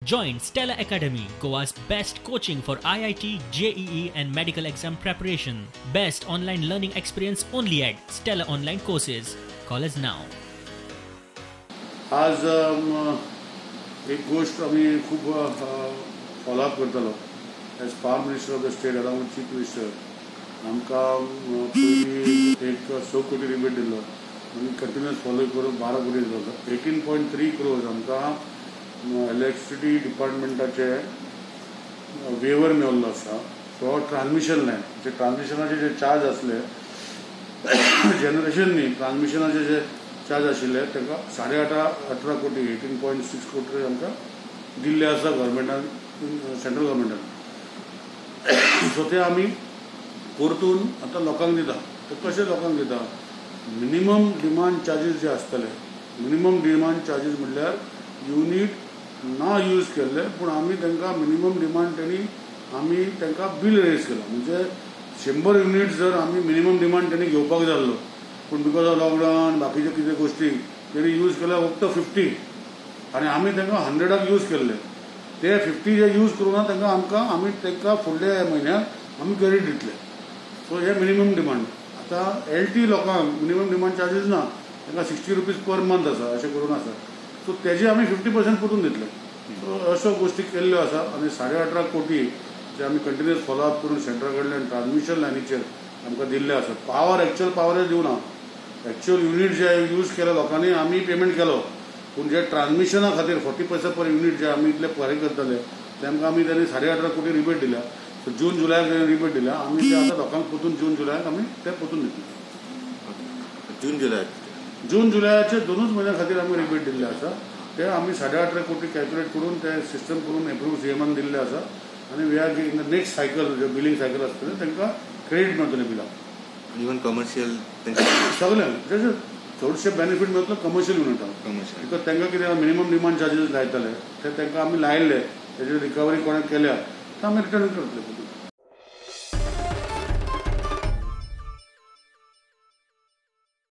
Join Stella Academy, Goa's best coaching for IIT, JEE and medical exam preparation. Best online learning experience only at Stella Online Courses. Call us now. आज एक गोष्ट आम्ही खूप follow up करतलो as farm minister of the state along with chief minister आमकां पयलीं एक 6 कोटी रिबेट दिल्लो आनी कंटिन्युअस फॉलो करून 12 कोटी दिलो 18.3 crores आमकां इलेक्ट्रिसिटी डिपार्टमेंटाचे वेवर मेळिल्लो आसा फॉर ट्रान्समिशन लायन जे ट्रान्समिशनाचे जे चार्ज आसले जनरेशन न्ही ट्रान्समिशनाचे जे चार्ज आशिल्ले तांकां 18.5 कोटी 18.6 कोटी आमकां दिल्ले आसा गव्हर्मेंटान सेंट्रल गव्हर्मेंटान सो ते आमी परतून आतां लोकांक दिता ते कशे लोकांक दिता मिनिमम डिमांड चार्जीस जे आसतले मिनिमम डिमांड चार्जीस म्हणल्यार युनीट ना यूज केल्ले पूण आमी तांकां मिनिमम डिमांड आमी तांकां बील रेज केला म्हणजे 100 युनिट्स जर आमी मिनिमम डिमांड त्यांनी घेवपाक जाल्लो पूण बिकॉज ऑफ लॉकडावन बाकीचे कितें गोष्टी त्यांनी यूज केल्या फक्त 50 आनी आमी तांकां 100क यूज केल्ले ते 50 जे यूज करूना तांकां आमी तांकां फुडल्या म्हयन्याक आमी क्रेडीट दितले सो हे मिनिमम डिमांड आतां LT लोकांक मिनिमम डिमांड चार्जीस ना तांकां 60 रुपीज पर मंथ आसा अशें करून आसा सो तेजे आमी 50% परतून दितले सो अश्यो गोष्टी केल्ल्यो आसा आनी 18.5 कोटी जे आमी कंटिन्युअस फॉलोअप करून सेंट्रा कडल्यान ट्रान्समिशन लायनीचेर आमकां दिल्ले आसा पावर एक्चुअल पावर दिवना एक्चुअल युनीट जे यूज केले लोकांनी आमी पेमेंट केलो पूण जे ट्रान्समिशना खातीर 40 पैसे पर युनीट जे आमी इतले फारीक करतले तेमकां आमी त्यांनी 18.5 कोटी रिबेट दिल्या सो जून जुलयाक रिबेट दिल्या आमी ते आतां लोकांक परतून जून जुलयाक आमी ते परतून दितले जून जुलयाचे 2 म्हयन्या खातीर आमी रिबेट दिल्ले आसा ते आमी 18.5 कोटी कॅल्क्युलेट करून ते सिस्टम करून एप्रूव CMन दिल्ले आसा आनी we are in the next cycle जे बिलिंग सायकल आसतलें तांकां क्रेडीट मेळटलें बिलां इवन कमर्शियल सगळ्यांक तेजे चडशे बेनिफीट मेळटलो कमर्शियल युनिटांक बिकॉज तांकां कितें मिनिमम डिमांड चार्जीस लायताले ते तांकां आमी लायिल्ले तेजे रिकवरी कोणें केल्या ते आमी रिटर्न करतले